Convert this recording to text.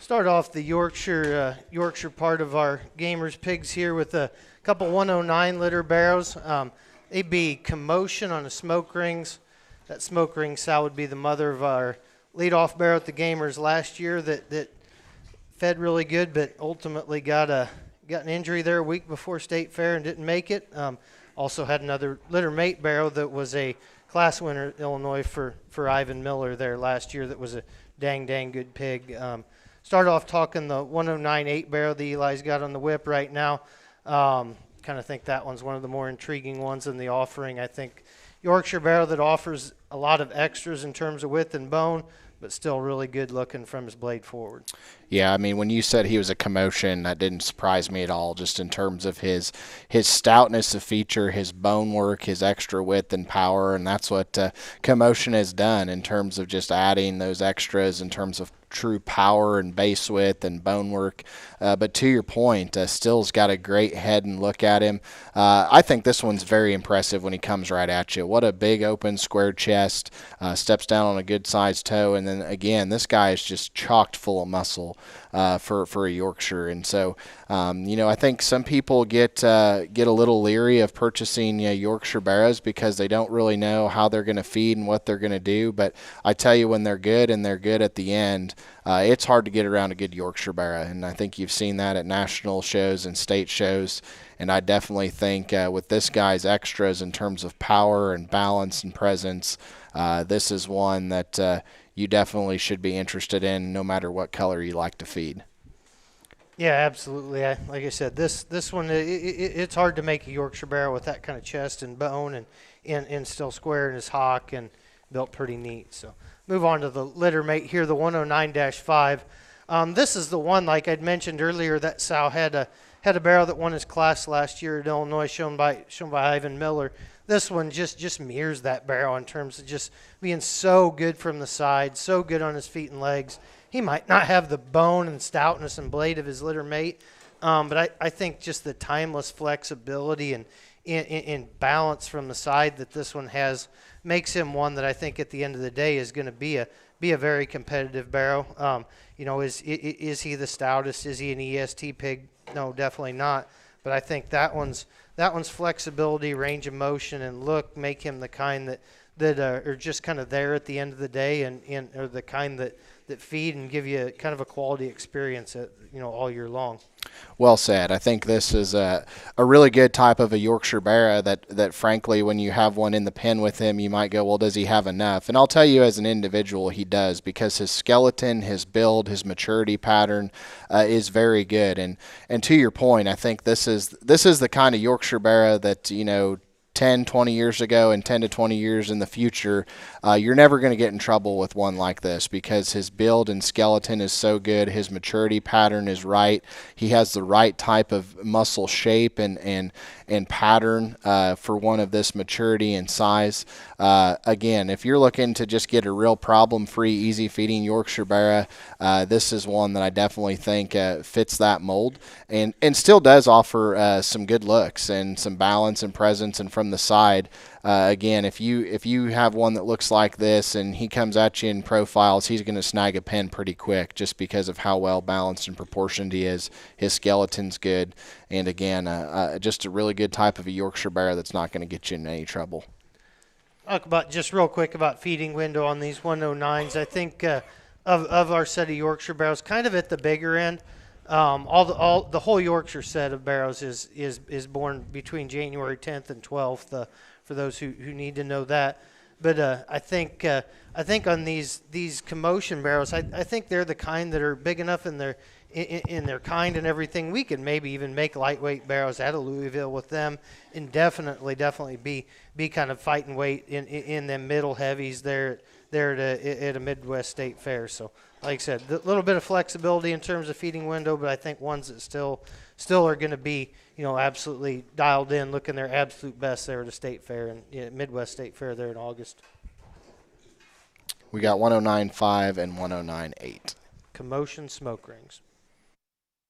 Start off the Yorkshire part of our gamers pigs here with a couple 109 liter barrows. They'd be Commotion on the smoke rings. That smoke ring sow would be the mother of our leadoff barrow at the gamers last year that fed really good, but ultimately got an injury there a week before state fair and didn't make it. Also had another litter mate barrow that was a class winner in Illinois for Ivan Miller there last year. That was a dang good pig. Start off talking the 109.8 barrel that Eli's got on the whip right now. Kind of think that one's one of the more intriguing ones in the offering. I think Yorkshire barrel that offers a lot of extras in terms of width and bone, but still really good looking from his blade forward. Yeah, I mean, when you said he was a Commotion, that didn't surprise me at all, just in terms of his stoutness of feature, his bone work, his extra width and power, and that's what Commotion has done in terms of just adding those extras in terms of true power and base width and bone work. But to your point, Still's got a great head and look at him. I think this one's very impressive when he comes right at you. What a big open square chest, steps down on a good sized toe, and then again, this guy is just chocked full of muscle for a Yorkshire. And so I think some people get a little leery of purchasing Yorkshire barrows because they don't really know how they're going to feed and what they're going to do. But I tell you, when they're good and they're good at the end, it's hard to get around a good Yorkshire barrow. And I think you've seen that at national shows and state shows. And I definitely think with this guy's extras in terms of power and balance and presence, this is one that you definitely should be interested in no matter what color you like to feed. Yeah, absolutely. Like I said, this one, it's hard to make a Yorkshire barrow with that kind of chest and bone and still square in his hock and built pretty neat. So move on to the litter mate here, the 109-5. This is the one, like I'd mentioned earlier, that sow had a barrow that won his class last year at Illinois, shown by Ivan Miller. This one just mirrors that barrow in terms of just being so good from the side, so good on his feet and legs. He might not have the bone and stoutness and blade of his litter mate, but I think just the timeless flexibility and in balance from the side that this one has makes him one that I think at the end of the day is going to be a very competitive barrow. Is he the stoutest? Is he an EST pig? No, definitely not. But I think that one's flexibility, range of motion, and look make him the kind that are just kind of there at the end of the day and are the kind that feed and give you kind of a quality experience all year long. Well said. I think this is a really good type of a Yorkshire barrow that frankly, when you have one in the pen with him, you might go, well, does he have enough? And I'll tell you, as an individual, he does, because his skeleton, his build, his maturity pattern is very good. And to your point, I think this is the kind of Yorkshire barrow that 10, 20 years ago and 10 to 20 years in the future, you're never going to get in trouble with one like this, because his build and skeleton is so good. His maturity pattern is right. He has the right type of muscle shape and pattern for one of this maturity and size. Again, if you're looking to just get a real problem-free, easy-feeding Yorkshire barrow, this is one that I definitely think fits that mold and still does offer some good looks and some balance and presence. And from the side, again, if you have one that looks like this and he comes at you in profiles, he's going to snag a pen pretty quick just because of how well balanced and proportioned he is. His skeleton's good, and again, just a really good type of a Yorkshire barrow that's not going to get you in any trouble. Talk about just real quick about feeding window on these 109s. I think of our set of Yorkshire barrows, kind of at the bigger end. The whole Yorkshire set of barrows is born between January 10th and 12th. For those who need to know that, but I think on these Commotion barrows, I think they're the kind that are big enough in their kind and everything. We could maybe even make lightweight barrows out of Louisville with them, and definitely be kind of fighting weight in them middle heavies there at a Midwest State Fair. So, like I said, a little bit of flexibility in terms of feeding window, but I think ones that still are going to be absolutely dialed in, looking their absolute best there at a state fair and Midwest State Fair there in August. We got 109.5 and 109.8. Commotion smoke rings.